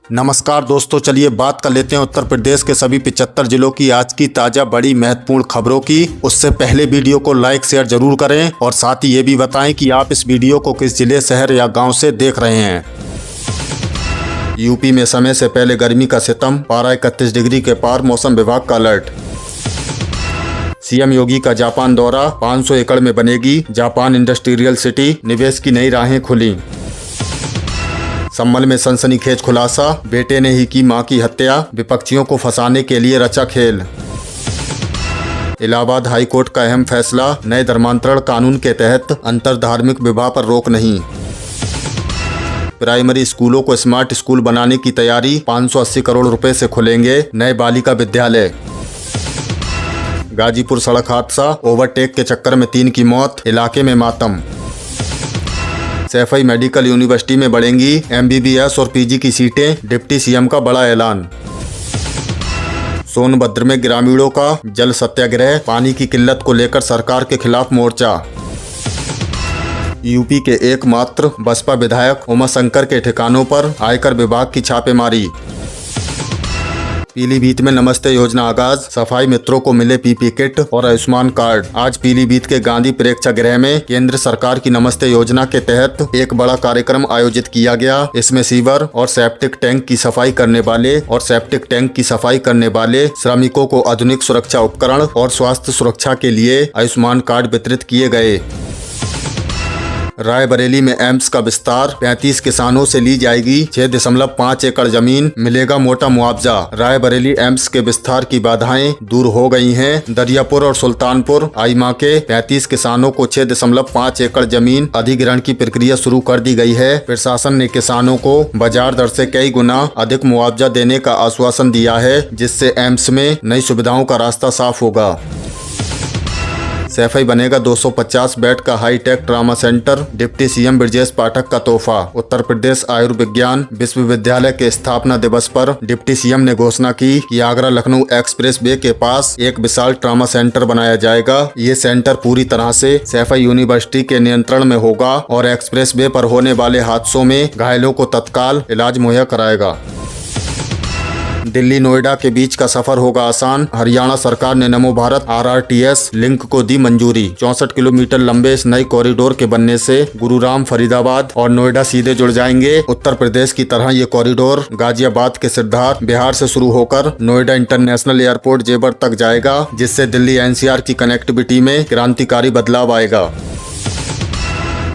नमस्कार दोस्तों, चलिए बात कर लेते हैं उत्तर प्रदेश के सभी 75 जिलों की आज की ताज़ा बड़ी महत्वपूर्ण खबरों की। उससे पहले वीडियो को लाइक शेयर जरूर करें और साथ ही ये भी बताएं कि आप इस वीडियो को किस जिले, शहर या गांव से देख रहे हैं। यूपी में समय से पहले गर्मी का सितम, पारा 31 डिग्री के पार, मौसम विभाग का अलर्ट। सीएम योगी का जापान दौरा, 500 एकड़ में बनेगी जापान इंडस्ट्रियल सिटी, निवेश की नई राहें खुली। संभल में सनसनीखेज खुलासा, बेटे ने ही की मां की हत्या, विपक्षियों को फंसाने के लिए रचा खेल। इलाहाबाद हाई कोर्ट का अहम फैसला, नए धर्मांतरण कानून के तहत अंतर धार्मिक विवाह पर रोक नहीं। प्राइमरी स्कूलों को स्मार्ट स्कूल बनाने की तैयारी, 580 करोड़ रुपए से खुलेंगे नए बालिका विद्यालय। गाजीपुर सड़क हादसा, ओवरटेक के चक्कर में 3 की मौत, इलाके में मातम। सैफई मेडिकल यूनिवर्सिटी में बढ़ेंगी एमबीबीएस और पीजी की सीटें, डिप्टी सीएम का बड़ा ऐलान। सोनभद्र में ग्रामीणों का जल सत्याग्रह, पानी की किल्लत को लेकर सरकार के खिलाफ मोर्चा। यूपी के एकमात्र बसपा विधायक उमाशंकर के ठिकानों पर आयकर विभाग की छापेमारी। पीलीभीत में नमस्ते योजना आगाज, सफाई मित्रों को मिले पीपी किट और आयुष्मान कार्ड। आज पीलीभीत के गांधी प्रेक्षागृह में केंद्र सरकार की नमस्ते योजना के तहत एक बड़ा कार्यक्रम आयोजित किया गया। इसमें सीवर और सेप्टिक टैंक की सफाई करने वाले श्रमिकों को आधुनिक सुरक्षा उपकरण और स्वास्थ्य सुरक्षा के लिए आयुष्मान कार्ड वितरित किए गए। रायबरेली में एम्स का विस्तार, 35 किसानों से ली जाएगी 6.5 एकड़ जमीन, मिलेगा मोटा मुआवजा। रायबरेली एम्स के विस्तार की बाधाएं दूर हो गई हैं। दरियापुर और सुल्तानपुर आइमा के 35 किसानों को 6.5 एकड़ जमीन अधिग्रहण की प्रक्रिया शुरू कर दी गई है। प्रशासन ने किसानों को बाजार दर से कई गुना अधिक मुआवजा देने का आश्वासन दिया है, जिससे एम्स में नई सुविधाओं का रास्ता साफ होगा। सैफई बनेगा 250 बेड का hi tech trauma centre, deputy CM Brajesh Pathak का तोहफा। उत्तर प्रदेश आयुर्विज्ञान विश्वविद्यालय के स्थापना दिवस पर डिप्टी सीएम ने घोषणा की कि आगरा लखनऊ एक्सप्रेस वे के पास एक विशाल ट्रामा सेंटर बनाया जाएगा। ये सेंटर पूरी तरह से सैफई यूनिवर्सिटी के नियंत्रण में होगा और एक्सप्रेस वे पर होने वाले हादसों में घायलों को तत्काल इलाज मुहैया कराएगा। दिल्ली नोएडा के बीच का सफर होगा आसान, हरियाणा सरकार ने नमो भारत आरआरटीएस लिंक को दी मंजूरी। 64 किलोमीटर लंबे इस नए कॉरिडोर के बनने से गुरुग्राम, फरीदाबाद और नोएडा सीधे जुड़ जाएंगे। उत्तर प्रदेश की तरह ये कॉरिडोर गाजियाबाद के सिद्धार्थ बिहार से शुरू होकर नोएडा इंटरनेशनल एयरपोर्ट जेवर तक जाएगा, जिससे दिल्ली एनसीआर की कनेक्टिविटी में क्रांतिकारी बदलाव आएगा।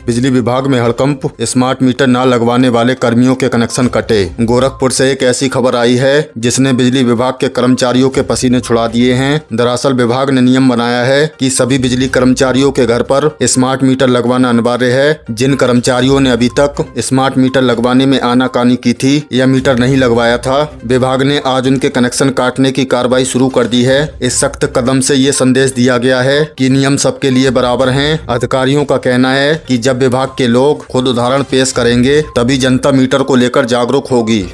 बिजली विभाग में हड़कंप, स्मार्ट मीटर न लगवाने वाले कर्मियों के कनेक्शन कटे। गोरखपुर से एक ऐसी खबर आई है जिसने बिजली विभाग के कर्मचारियों के पसीने छुड़ा दिए हैं। दरअसल विभाग ने नियम बनाया है कि सभी बिजली कर्मचारियों के घर पर स्मार्ट मीटर लगवाना अनिवार्य है। जिन कर्मचारियों ने अभी तक स्मार्ट मीटर लगवाने में आनाकानी की थी या मीटर नहीं लगवाया था, विभाग ने आज उनके कनेक्शन काटने की कार्रवाई शुरू कर दी है। इस सख्त कदम से ये संदेश दिया गया है कि नियम सबके लिए बराबर हैं। अधिकारियों का कहना है कि जब विभाग के लोग खुद उदाहरण पेश करेंगे तभी जनता मीटर को लेकर जागरूक होगी।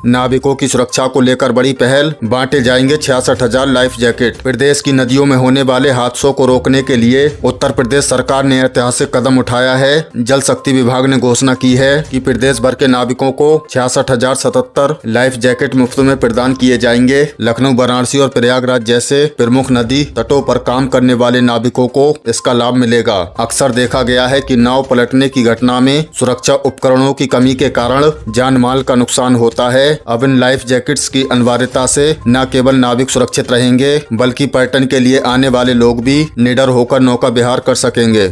नाविकों की सुरक्षा को लेकर बड़ी पहल, बांटे जाएंगे 66,000 लाइफ जैकेट। प्रदेश की नदियों में होने वाले हादसों को रोकने के लिए उत्तर प्रदेश सरकार ने ऐतिहासिक कदम उठाया है। जल शक्ति विभाग ने घोषणा की है कि प्रदेश भर के नाविकों को 66,077 लाइफ जैकेट मुफ्त में प्रदान किए जाएंगे। लखनऊ, वाराणसी और प्रयागराज जैसे प्रमुख नदी तटों पर काम करने वाले नाविकों को इसका लाभ मिलेगा। अक्सर देखा गया है कि नाव पलटने की घटना में सुरक्षा उपकरणों की कमी के कारण जान माल का नुकसान होता है। अब इन लाइफ जैकेट्स की अनिवार्यता से न केवल नाविक सुरक्षित रहेंगे, बल्कि पर्यटन के लिए आने वाले लोग भी निडर होकर नौका विहार कर सकेंगे।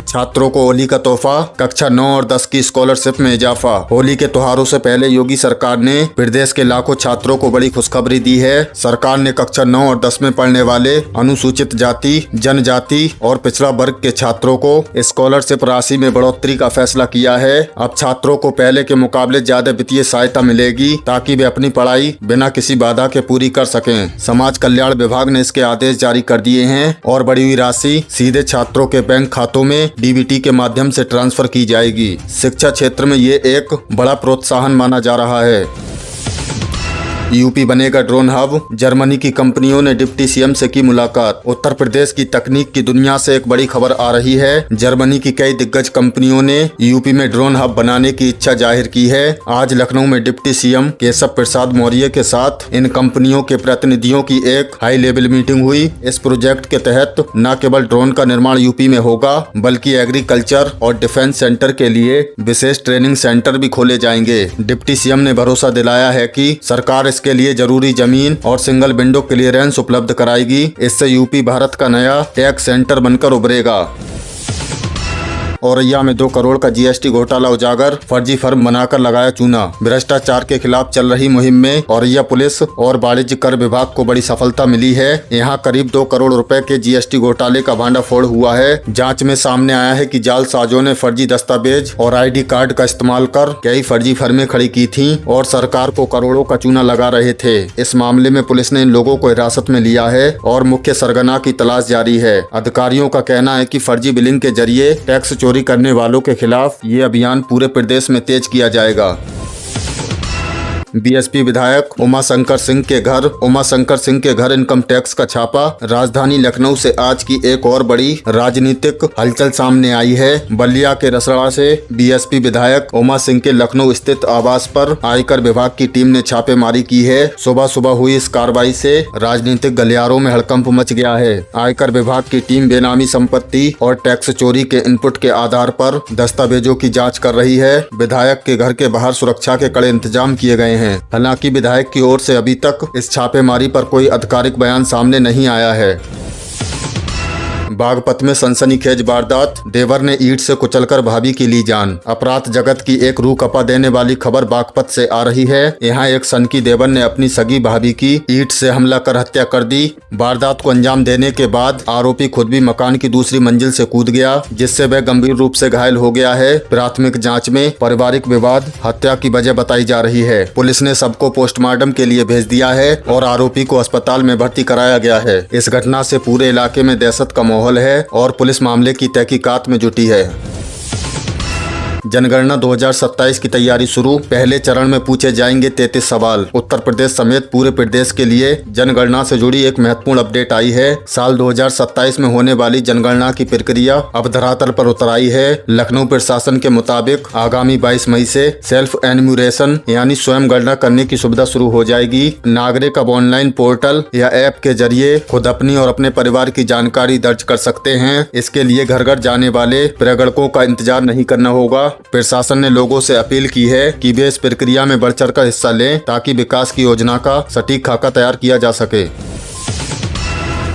छात्रों को होली का तोहफा, कक्षा 9 और 10 की स्कॉलरशिप में इजाफा। होली के त्योहारों से पहले योगी सरकार ने प्रदेश के लाखों छात्रों को बड़ी खुशखबरी दी है। सरकार ने कक्षा 9 और 10 में पढ़ने वाले अनुसूचित जाति, जनजाति और पिछड़ा वर्ग के छात्रों को स्कॉलरशिप राशि में बढ़ोतरी का फैसला किया है। अब छात्रों को पहले के मुकाबले ज्यादा वित्तीय सहायता मिलेगी, ताकि वे अपनी पढ़ाई बिना किसी बाधा के पूरी कर सकें। समाज कल्याण विभाग ने इसके आदेश जारी कर दिए हैं और बढ़ी हुई राशि सीधे छात्रों के बैंक खातों में डीबीटी के माध्यम से ट्रांसफर की जाएगी। शिक्षा क्षेत्र में ये एक बड़ा प्रोत्साहन माना जा रहा है। यूपी बनेगा ड्रोन हब, जर्मनी की कंपनियों ने डिप्टी सीएम से की मुलाकात। उत्तर प्रदेश की तकनीक की दुनिया से एक बड़ी खबर आ रही है। जर्मनी की कई दिग्गज कंपनियों ने यूपी में ड्रोन हब बनाने की इच्छा जाहिर की है। आज लखनऊ में डिप्टी सीएम केशव प्रसाद मौर्य के साथ इन कंपनियों के प्रतिनिधियों की एक हाई लेवल मीटिंग हुई। इस प्रोजेक्ट के तहत न केवल ड्रोन का निर्माण यूपी में होगा, बल्कि एग्रीकल्चर और डिफेंस सेंटर के लिए विशेष ट्रेनिंग सेंटर भी खोले जाएंगे। डिप्टी सीएम ने भरोसा दिलाया है कि सरकार इसके लिए जरूरी जमीन और सिंगल विंडो क्लियरेंस उपलब्ध कराएगी। इससे यूपी भारत का नया टेक सेंटर बनकर उभरेगा। औरैया में 2 करोड़ का जीएसटी घोटाला उजागर, फर्जी फर्म बनाकर लगाया चूना। भ्रष्टाचार के खिलाफ चल रही मुहिम में औरैया पुलिस और वाणिज्य कर विभाग को बड़ी सफलता मिली है। यहां करीब 2 करोड़ रुपए के जीएसटी घोटाले का भांडाफोड़ हुआ है। जांच में सामने आया है कि जालसाजों ने फर्जी दस्तावेज और आईडी कार्ड का इस्तेमाल कर कई फर्जी फर्में खड़ी की थी और सरकार को करोड़ों का चूना लगा रहे थे। इस मामले में पुलिस ने इन लोगों को हिरासत में लिया है और मुख्य सरगना की तलाश जारी है। अधिकारियों का कहना है कि फर्जी बिलिंग के जरिए टैक्स चोरी करने वालों के खिलाफ ये अभियान पूरे प्रदेश में तेज किया जाएगा। बीएसपी विधायक उमाशंकर सिंह के घर इनकम टैक्स का छापा। राजधानी लखनऊ से आज की एक और बड़ी राजनीतिक हलचल सामने आई है। बलिया के रसड़ा से बीएसपी विधायक उमा सिंह के लखनऊ स्थित आवास पर आयकर विभाग की टीम ने छापेमारी की है। सुबह सुबह हुई इस कार्रवाई से राजनीतिक गलियारों में हड़कंप मच गया है। आयकर विभाग की टीम बेनामी संपत्ति और टैक्स चोरी के इनपुट के आधार पर दस्तावेजों की जाँच कर रही है। विधायक के घर के बाहर सुरक्षा के कड़े इंतजाम किए गए हैं। हालांकि विधायक की ओर से अभी तक इस छापेमारी पर कोई आधिकारिक बयान सामने नहीं आया है। बागपत में सनसनीखेज वारदात, देवर ने ईंट से कुचलकर भाभी की ली जान। अपराध जगत की एक रूह कपा देने वाली खबर बागपत से आ रही है। यहाँ एक सनकी देवर ने अपनी सगी भाभी की ईंट से हमला कर हत्या कर दी। वारदात को अंजाम देने के बाद आरोपी खुद भी मकान की दूसरी मंजिल से कूद गया, जिससे वह गंभीर रूप से घायल हो गया है। प्राथमिक जाँच में पारिवारिक विवाद हत्या की वजह बताई जा रही है। पुलिस ने सबको पोस्टमार्टम के लिए भेज दिया है और आरोपी को अस्पताल में भर्ती कराया गया है। इस घटना से पूरे इलाके में दहशत का माहौल है और पुलिस मामले की तहकीकात में जुटी है। जनगणना 2027 की तैयारी शुरू, पहले चरण में पूछे जाएंगे 33 सवाल। उत्तर प्रदेश समेत पूरे प्रदेश के लिए जनगणना से जुड़ी एक महत्वपूर्ण अपडेट आई है। साल 2027 में होने वाली जनगणना की प्रक्रिया अब धरातल पर उतर आई है। लखनऊ प्रशासन के मुताबिक आगामी 22 मई से सेल्फ एन्यूमरेशन यानी स्वयं गणना करने की सुविधा शुरू हो जाएगी। नागरिक अब ऑनलाइन पोर्टल या ऐप के जरिए खुद अपनी और अपने परिवार की जानकारी दर्ज कर सकते हैं। इसके लिए घर घर जाने वाले प्रगणकों का इंतजार नहीं करना होगा। प्रशासन ने लोगों से अपील की है कि वे इस प्रक्रिया में बढ़ चढ़कर हिस्सा लें ताकि विकास की योजना का सटीक खाका तैयार किया जा सके।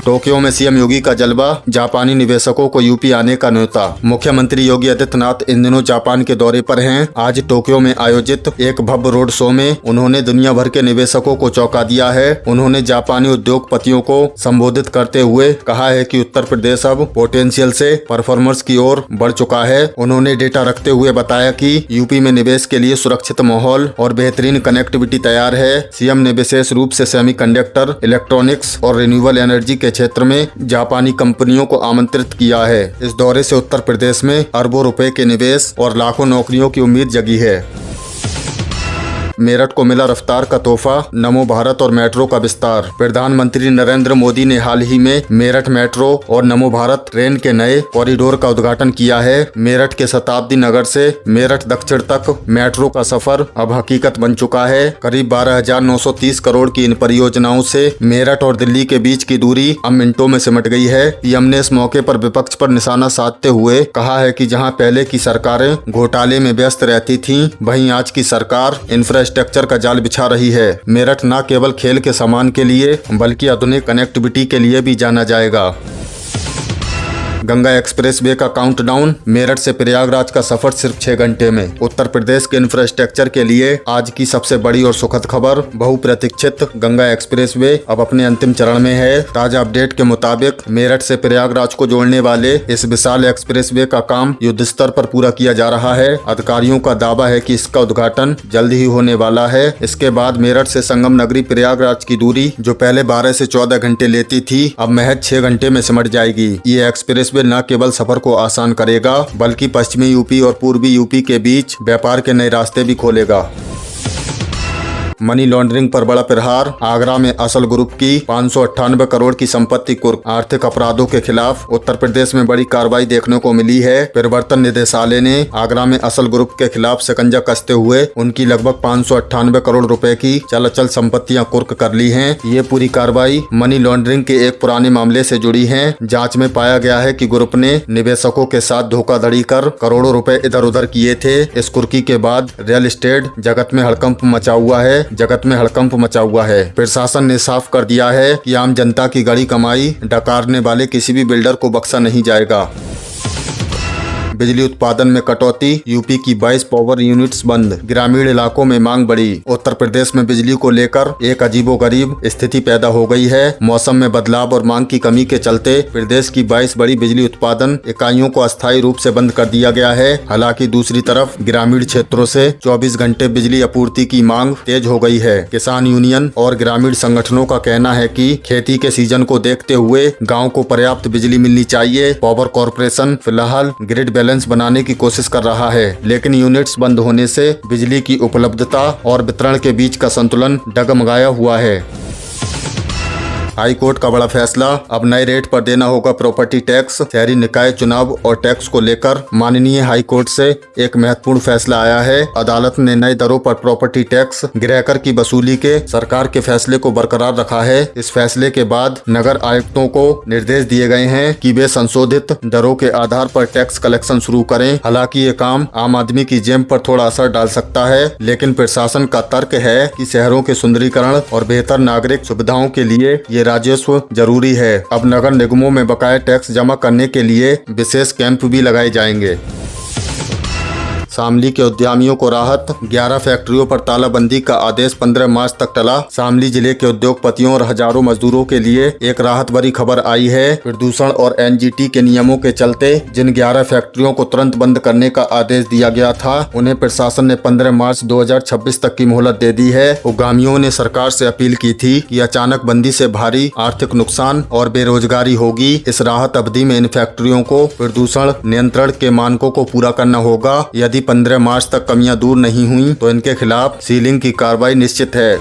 टोक्यो में सीएम योगी का जलवा, जापानी निवेशकों को यूपी आने का न्योता। मुख्यमंत्री योगी आदित्यनाथ इन दिनों जापान के दौरे पर हैं। आज टोक्यो में आयोजित एक भव्य रोड शो में उन्होंने दुनिया भर के निवेशकों को चौंका दिया है। उन्होंने जापानी उद्योगपतियों को संबोधित करते हुए कहा है कि उत्तर प्रदेश अब पोटेंशियल से परफॉर्मर्स की ओर बढ़ चुका है। उन्होंने डेटा रखते हुए बताया कि यूपी में निवेश के लिए सुरक्षित माहौल और बेहतरीन कनेक्टिविटी तैयार है। सीएम ने विशेष रूप से सेमीकंडक्टर, इलेक्ट्रॉनिक्स और रिन्यूएबल एनर्जी के क्षेत्र में जापानी कंपनियों को आमंत्रित किया है। इस दौरे से उत्तर प्रदेश में अरबों रुपए के निवेश और लाखों नौकरियों की उम्मीद जगी है। मेरठ को मिला रफ्तार का तोहफा, नमो भारत और मेट्रो का विस्तार। प्रधानमंत्री नरेंद्र मोदी ने हाल ही में मेरठ मेट्रो और नमो भारत ट्रेन के नए कॉरिडोर का उद्घाटन किया है। मेरठ के शताब्दी नगर से मेरठ दक्षिण तक मेट्रो का सफर अब हकीकत बन चुका है। करीब 12,930 करोड़ की इन परियोजनाओं से मेरठ और दिल्ली के बीच की दूरी अब मिनटों में सिमट गई है। पीएम ने इस मौके पर विपक्ष पर निशाना साधते हुए कहा है कि जहां पहले की सरकारें घोटाले में व्यस्त रहती थीं, वहीं आज की सरकार इंफ्रास्ट्रक्चर का जाल बिछा रही है। मेरठ न केवल खेल के सामान के लिए बल्कि आधुनिक कनेक्टिविटी के लिए भी जाना जाएगा। गंगा एक्सप्रेसवे का काउंटडाउन, मेरठ से प्रयागराज का सफर सिर्फ 6 घंटे में। उत्तर प्रदेश के इंफ्रास्ट्रक्चर के लिए आज की सबसे बड़ी और सुखद खबर, बहुप्रतीक्षित गंगा एक्सप्रेसवे अब अपने अंतिम चरण में है। ताजा अपडेट के मुताबिक मेरठ से प्रयागराज को जोड़ने वाले इस विशाल एक्सप्रेसवे का काम युद्ध स्तर पर पूरा किया जा रहा है। अधिकारियों का दावा है कि इसका उद्घाटन जल्द ही होने वाला है। इसके बाद मेरठ से संगम नगरी प्रयागराज की दूरी जो पहले 12 से 14 घंटे लेती थी, अब महज 6 घंटे में सिमट जाएगी। ये एक्सप्रेस वे न केवल सफर को आसान करेगा बल्कि पश्चिमी यूपी और पूर्वी यूपी के बीच व्यापार के नए रास्ते भी खोलेगा। मनी लॉन्ड्रिंग पर बड़ा प्रहार। आगरा में असल ग्रुप की 598 करोड़ की संपत्ति कुर्क। आर्थिक अपराधों के खिलाफ उत्तर प्रदेश में बड़ी कार्रवाई देखने को मिली है। प्रवर्तन निदेशालय ने आगरा में असल ग्रुप के खिलाफ शिकंजा कसते हुए उनकी लगभग 598 करोड़ रुपए की चल अचल संपत्तियां कुर्क कर ली हैं। ये पूरी कार्रवाई मनी लॉन्ड्रिंग के एक पुराने मामले से जुड़ी है। जांच में पाया गया है कि ग्रुप ने निवेशकों के साथ धोखाधड़ी कर करोड़ों रुपए इधर उधर किए थे। इस कुर्की के बाद रियल एस्टेट जगत में हड़कंप मचा हुआ है। प्रशासन ने साफ कर दिया है कि आम जनता की गड़ी कमाई डकारने वाले किसी भी बिल्डर को बख्शा नहीं जाएगा। बिजली उत्पादन में कटौती। यूपी की 22 पावर यूनिट्स बंद। ग्रामीण इलाकों में मांग बढ़ी। उत्तर प्रदेश में बिजली को लेकर एक अजीबोगरीब स्थिति पैदा हो गई है। मौसम में बदलाव और मांग की कमी के चलते प्रदेश की 22 बड़ी बिजली उत्पादन इकाइयों को अस्थायी रूप से बंद कर दिया गया है। हालांकि दूसरी तरफ ग्रामीण क्षेत्रों से 24 घंटे बिजली आपूर्ति की मांग तेज हो गई है। किसान यूनियन और ग्रामीण संगठनों का कहना है कि खेती के सीजन को देखते हुए गाँव को पर्याप्त बिजली मिलनी चाहिए। पावर कॉर्पोरेशन फिलहाल ग्रिड बैलेंस बनाने की कोशिश कर रहा है, लेकिन यूनिट्स बंद होने से बिजली की उपलब्धता और वितरण के बीच का संतुलन डगमगाया हुआ है। हाई कोर्ट का बड़ा फैसला। अब नए रेट पर देना होगा प्रॉपर्टी टैक्स। शहरी निकाय चुनाव और टैक्स को लेकर माननीय हाई कोर्ट से एक महत्वपूर्ण फैसला आया है। अदालत ने नए दरों पर प्रॉपर्टी टैक्स गृहकर की वसूली के सरकार के फैसले को बरकरार रखा है। इस फैसले के बाद नगर आयुक्तों को निर्देश दिए गए हैं कि वे संशोधित दरों के आधार पर टैक्स कलेक्शन शुरू करें। हालांकि ये काम आम आदमी की जेब पर थोड़ा असर डाल सकता है, लेकिन प्रशासन का तर्क है कि शहरों के सुंदरीकरण और बेहतर नागरिक सुविधाओं के लिए ये राजस्व जरूरी है। अब नगर निगमों में बकाया टैक्स जमा करने के लिए विशेष कैंप भी लगाए जाएंगे। शामली के उद्यमियों को राहत। 11 फैक्ट्रियों पर तालाबंदी का आदेश 15 मार्च तक टला। शामली जिले के उद्योगपतियों और हजारों मजदूरों के लिए एक राहत भरी खबर आई है। प्रदूषण और एनजीटी के नियमों के चलते जिन 11 फैक्ट्रियों को तुरंत बंद करने का आदेश दिया गया था, उन्हें प्रशासन ने 15 मार्च 2026 तक की मोहलत दे दी है। उद्यमियों ने सरकार से अपील की थी कि अचानक बंदी से भारी आर्थिक नुकसान और बेरोजगारी होगी। इस राहत अवधि में इन फैक्ट्रियों को प्रदूषण नियंत्रण के मानकों को पूरा करना होगा। यदि 15 मार्च तक कमियां दूर नहीं हुई तो इनके खिलाफ सीलिंग की कार्रवाई निश्चित है।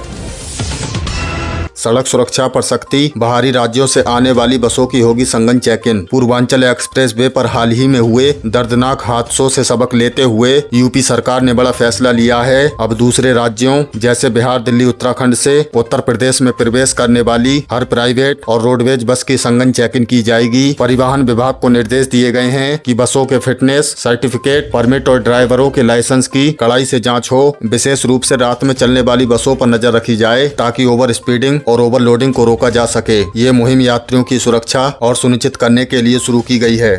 सड़क सुरक्षा पर सख्ती। बाहरी राज्यों से आने वाली बसों की होगी संघन check in. Purvanchal express way पर हाल ही में हुए दर्दनाक हादसों से सबक लेते हुए यूपी सरकार ने बड़ा फैसला लिया है। अब दूसरे राज्यों जैसे बिहार, दिल्ली, उत्तराखंड से उत्तर प्रदेश में प्रवेश करने वाली हर प्राइवेट और रोडवेज बस की संघन चेक इन की जाएगी। परिवहन विभाग को निर्देश दिए गए हैं कि बसों के फिटनेस सर्टिफिकेट, परमिट और ड्राइवरों के लाइसेंस की कड़ाई से जाँच हो। विशेष रूप से रात में चलने वाली बसों पर नजर रखी जाए ताकि ओवर स्पीडिंग और ओवरलोडिंग को रोका जा सके। ये मुहिम यात्रियों की सुरक्षा और सुनिश्चित करने के लिए शुरू की गई है।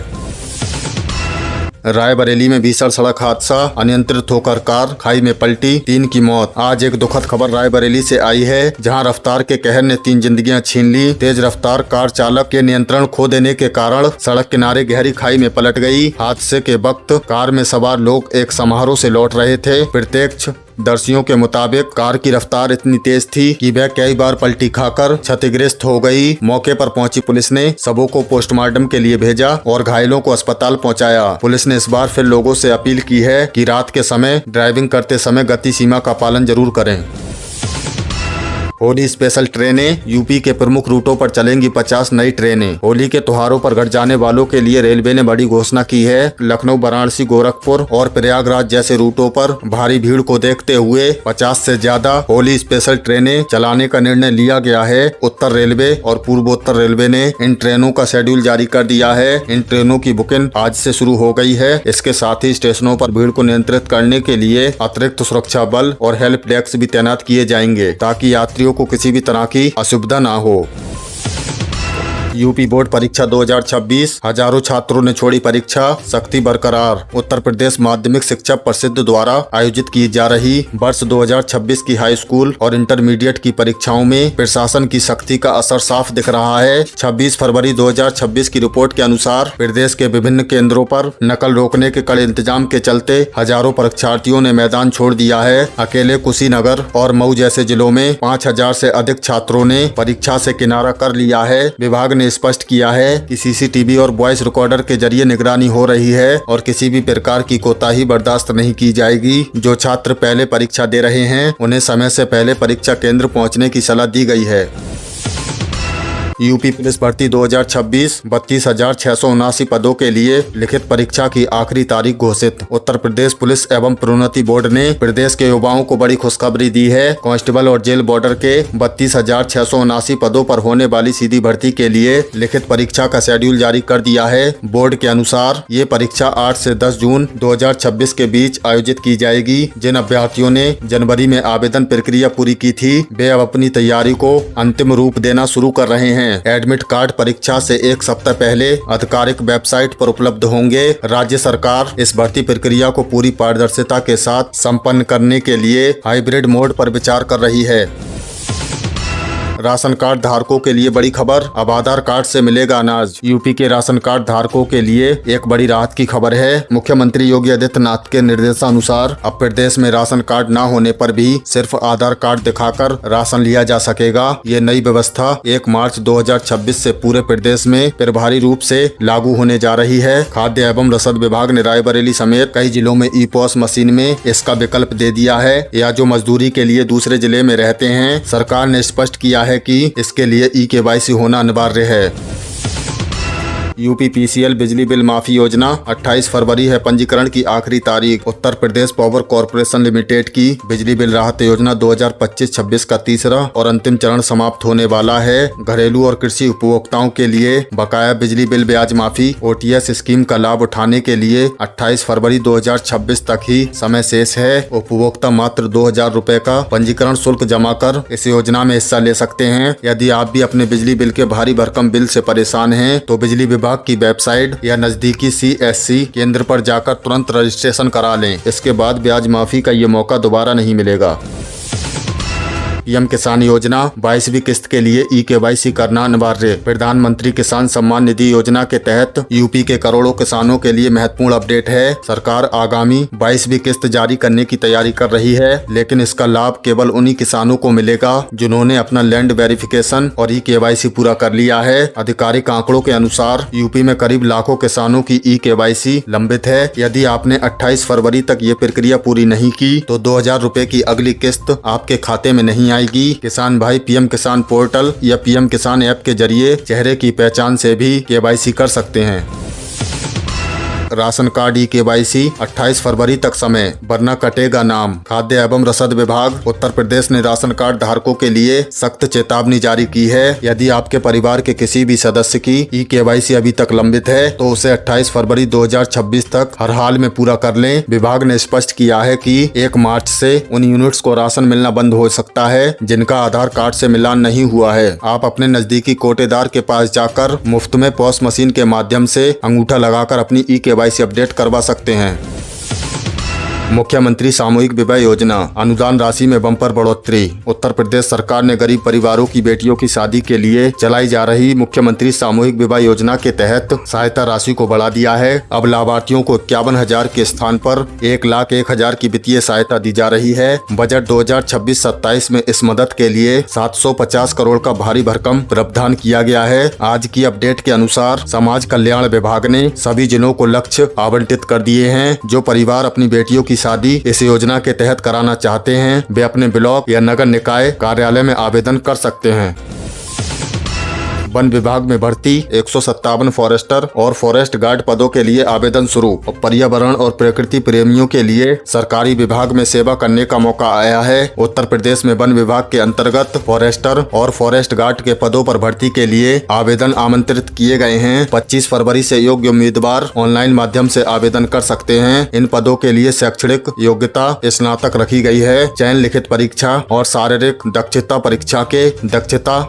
रायबरेली में भीषण सड़क हादसा। अनियंत्रित होकर कार खाई में पलटी, 3 की मौत। आज एक दुखद खबर रायबरेली से आई है, जहां रफ्तार के कहर ने 3 जिंदगियां छीन ली। तेज रफ्तार कार चालक के नियंत्रण खो देने के कारण सड़क किनारे गहरी खाई में पलट गई। हादसे के वक्त कार में सवार लोग एक समारोह से लौट रहे थे। प्रत्यक्ष दर्शियों के मुताबिक कार की रफ्तार इतनी तेज थी कि वह कई बार पलटी खाकर क्षतिग्रस्त हो गई। मौके पर पहुंची पुलिस ने सबों को पोस्टमार्टम के लिए भेजा और घायलों को अस्पताल पहुंचाया। पुलिस ने इस बार फिर लोगों से अपील की है कि रात के समय ड्राइविंग करते समय गति सीमा का पालन जरूर करें। होली स्पेशल ट्रेनें। यूपी के प्रमुख रूटों पर चलेंगी 50 नई ट्रेनें। होली के त्योहारों पर घर जाने वालों के लिए रेलवे ने बड़ी घोषणा की है। लखनऊ, वाराणसी, गोरखपुर और प्रयागराज जैसे रूटों पर भारी भीड़ को देखते हुए 50 से ज्यादा होली स्पेशल ट्रेनें चलाने का निर्णय लिया गया है। उत्तर रेलवे और पूर्वोत्तर रेलवे ने इन ट्रेनों का शेड्यूल जारी कर दिया है। इन ट्रेनों की बुकिंग आज से शुरू हो गई है। इसके साथ ही स्टेशनों पर भीड़ को नियंत्रित करने के लिए अतिरिक्त सुरक्षा बल और हेल्प डेस्क भी तैनात किए जाएंगे ताकि यात्रियों को किसी भी तरह की असुविधा ना हो। यूपी बोर्ड परीक्षा 2026। हजारों छात्रों ने छोड़ी परीक्षा, सख्ती बरकरार। उत्तर प्रदेश माध्यमिक शिक्षा परिषद द्वारा आयोजित की जा रही वर्ष 2026 की हाई स्कूल और इंटरमीडिएट की परीक्षाओं में प्रशासन की सख्ती का असर साफ दिख रहा है। 26 फरवरी 2026 की रिपोर्ट के अनुसार प्रदेश के विभिन्न केंद्रों पर नकल रोकने के कड़े इंतजाम के चलते हजारों परीक्षार्थियों ने मैदान छोड़ दिया है। अकेले कुशीनगर और मऊ जैसे जिलों में 5000 से अधिक छात्रों ने परीक्षा से किनारा कर लिया है। विभाग ने ने स्पष्ट किया है कि सीसीटीवी और वॉइस रिकॉर्डर के जरिए निगरानी हो रही है और किसी भी प्रकार की कोताही बर्दाश्त नहीं की जाएगी। जो छात्र पहले परीक्षा दे रहे हैं उन्हें समय से पहले परीक्षा केंद्र पहुंचने की सलाह दी गई है। यूपी पुलिस भर्ती 2026 32,679 पदों के लिए लिखित परीक्षा की आखिरी तारीख घोषित। उत्तर प्रदेश पुलिस एवं प्रोन्नति बोर्ड ने प्रदेश के युवाओं को बड़ी खुशखबरी दी है। कांस्टेबल और जेल बॉर्डर के 32,679 पदों पर होने वाली सीधी भर्ती के लिए लिखित परीक्षा का शेड्यूल जारी कर दिया है। बोर्ड के अनुसार ये परीक्षा 8 से 10 जून 2026 के बीच आयोजित की जाएगी। जिन अभ्यर्थियों ने जनवरी में आवेदन प्रक्रिया पूरी की थी वे अब अपनी तैयारी को अंतिम रूप देना शुरू कर रहे हैं। एडमिट कार्ड परीक्षा से एक सप्ताह पहले आधिकारिक वेबसाइट पर उपलब्ध होंगे। राज्य सरकार इस भर्ती प्रक्रिया को पूरी पारदर्शिता के साथ संपन्न करने के लिए हाइब्रिड मोड पर विचार कर रही है। राशन कार्ड धारकों के लिए बड़ी खबर, अब आधार कार्ड से मिलेगा अनाज। यूपी के राशन कार्ड धारकों के लिए एक बड़ी राहत की खबर है। मुख्यमंत्री योगी आदित्यनाथ के निर्देशानुसार अब प्रदेश में राशन कार्ड न होने पर भी सिर्फ आधार कार्ड दिखाकर राशन लिया जा सकेगा। ये नई व्यवस्था 1 मार्च 2026 से पूरे प्रदेश में प्रभावी रूप से लागू होने जा रही है। खाद्य एवं रसद विभाग ने रायबरेली समेत कई जिलों में ई-पॉस मशीन में इसका विकल्प दे दिया है। या जो मजदूरी के लिए दूसरे जिले में रहते हैं, सरकार ने स्पष्ट किया है कि इसके लिए ई-केवाईसी होना अनिवार्य है। यूपीपीसीएल बिजली बिल माफी योजना 28 फरवरी है पंजीकरण की आखिरी तारीख। Uttar Pradesh power corporation limited की बिजली बिल राहत योजना 2025-26 का तीसरा और अंतिम चरण समाप्त होने वाला है। घरेलू और कृषि उपभोक्ताओं के लिए बकाया बिजली बिल ब्याज माफी OTS स्कीम का लाभ उठाने के लिए 28 फरवरी 2026 तक ही समय शेष है। उपभोक्ता मात्र 2,000 रुपए का पंजीकरण शुल्क जमा कर इस योजना में हिस्सा ले सकते हैं। यदि आप भी अपने बिजली बिल के भारी भरकम बिल से परेशान हैं तो बिजली विभाग की वेबसाइट या नजदीकी CSC केंद्र पर जाकर तुरंत रजिस्ट्रेशन करा लें। इसके बाद ब्याज माफी का ये मौका दोबारा नहीं मिलेगा। पीएम किसान योजना 22वीं किस्त के लिए ई-केवाईसी करना अनिवार्य। प्रधानमंत्री किसान सम्मान निधि योजना के तहत यूपी के करोड़ों किसानों के लिए महत्वपूर्ण अपडेट है। सरकार आगामी 22वीं किस्त जारी करने की तैयारी कर रही है, लेकिन इसका लाभ केवल उन्हीं किसानों को मिलेगा जिन्होंने अपना लैंड वेरिफिकेशन और ई-केवाईसी पूरा कर लिया है। आधिकारिक आंकड़ों के अनुसार यूपी में करीब लाखों किसानों की ई-केवाईसी लंबित है। यदि आपने 28 फरवरी तक ये प्रक्रिया पूरी नहीं की तो 2,000 रुपए की अगली किस्त आपके खाते में नहीं आएगी। किसान भाई पीएम किसान पोर्टल या पीएम किसान ऐप के जरिए चेहरे की पहचान से भी केवाईसी कर सकते हैं। राशन कार्ड ई-केवाईसी 28 फरवरी तक समय, वरना कटेगा नाम। खाद्य एवं रसद विभाग उत्तर प्रदेश ने राशन कार्ड धारकों के लिए सख्त चेतावनी जारी की है। यदि आपके परिवार के किसी भी सदस्य की ई-केवाईसी अभी तक लंबित है तो उसे 28 फरवरी 2026 तक हर हाल में पूरा कर लें। विभाग ने स्पष्ट किया है कि 1 मार्च से उन यूनिट्स को राशन मिलना बंद हो सकता है जिनका आधार कार्ड से मिलान नहीं हुआ है। आप अपने नजदीकी कोटेदार के पास जाकर मुफ्त में पॉस मशीन के माध्यम से अंगूठा लगाकर अपनी ई-केवाईसी अपडेट करवा सकते हैं। मुख्यमंत्री सामूहिक विवाह योजना अनुदान राशि में बम्पर बढ़ोतरी। उत्तर प्रदेश सरकार ने गरीब परिवारों की बेटियों की शादी के लिए चलाई जा रही मुख्यमंत्री सामूहिक विवाह योजना के तहत सहायता राशि को बढ़ा दिया है। अब लाभार्थियों को 51,000 के स्थान पर 1,01,000 की वित्तीय सहायता दी जा रही है। बजट 2026-27 में इस मदद के लिए 750 करोड़ का भारी भरकम प्रावधान किया गया है। आज की अपडेट के अनुसार समाज कल्याण विभाग ने सभी जिलों को लक्ष्य आवंटित कर दिए हैं। जो परिवार अपनी बेटियों की शादी इस योजना के तहत कराना चाहते हैं वे अपने ब्लॉक या नगर निकाय कार्यालय में आवेदन कर सकते हैं। वन विभाग में भर्ती 157 फॉरेस्टर और फॉरेस्ट गार्ड पदों के लिए आवेदन शुरू। पर्यावरण और प्रकृति प्रेमियों के लिए सरकारी विभाग में सेवा करने का मौका आया है। उत्तर प्रदेश में वन विभाग के अंतर्गत फॉरेस्टर और फॉरेस्ट गार्ड के पदों पर भर्ती के लिए आवेदन आमंत्रित किए गए हैं। 25 फरवरी से योग्य उम्मीदवार ऑनलाइन माध्यम से आवेदन कर सकते हैं। इन पदों के लिए शैक्षणिक योग्यता स्नातक रखी गई है। चयन लिखित परीक्षा और शारीरिक दक्षता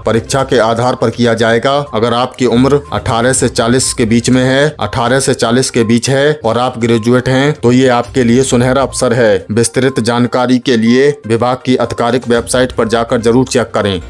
परीक्षा के आधार पर किया जाएगा। अगर आपकी उम्र 18 से 40 के बीच में है, 18 से 40 के बीच है और आप ग्रेजुएट हैं तो ये आपके लिए सुनहरा अवसर है। विस्तृत जानकारी के लिए विभाग की आधिकारिक वेबसाइट पर जाकर जरूर चेक करें।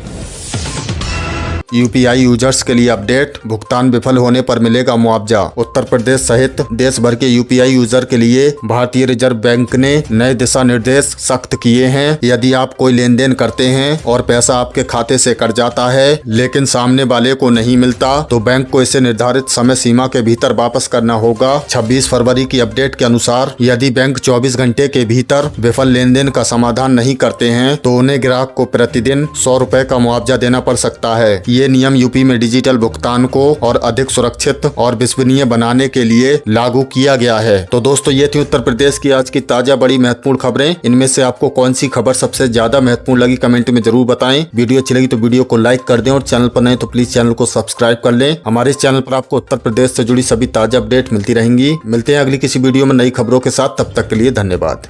यूपीआई यूजर्स के लिए अपडेट, भुगतान विफल होने पर मिलेगा मुआवजा। उत्तर प्रदेश सहित देश भर के यूपीआई यूजर के लिए भारतीय रिजर्व बैंक ने नए दिशा निर्देश सख्त किए हैं। यदि आप कोई लेन देन करते हैं और पैसा आपके खाते से कट जाता है लेकिन सामने वाले को नहीं मिलता तो बैंक को इसे निर्धारित समय सीमा के भीतर वापस करना होगा। 26 फरवरी की अपडेट के अनुसार यदि बैंक 24 घंटे के भीतर विफल लेन देन का समाधान नहीं करते हैं तो उन्हें ग्राहक को प्रतिदिन 100 रुपए का मुआवजा देना पड़ सकता है। ये नियम यूपी में डिजिटल भुगतान को और अधिक सुरक्षित और विश्वसनीय बनाने के लिए लागू किया गया है। तो दोस्तों ये थी उत्तर प्रदेश की आज की ताजा बड़ी महत्वपूर्ण खबरें। इनमें से आपको कौन सी खबर सबसे ज्यादा महत्वपूर्ण लगी कमेंट में जरूर बताएं। वीडियो अच्छी लगी तो वीडियो को लाइक कर दें और चैनल पर नए तो प्लीज चैनल को सब्सक्राइब कर लें। हमारे इस चैनल पर आपको उत्तर प्रदेश से जुड़ी सभी ताजा अपडेट मिलती रहेंगी। मिलते हैं अगली किसी वीडियो में नई खबरों के साथ, तब तक के लिए धन्यवाद।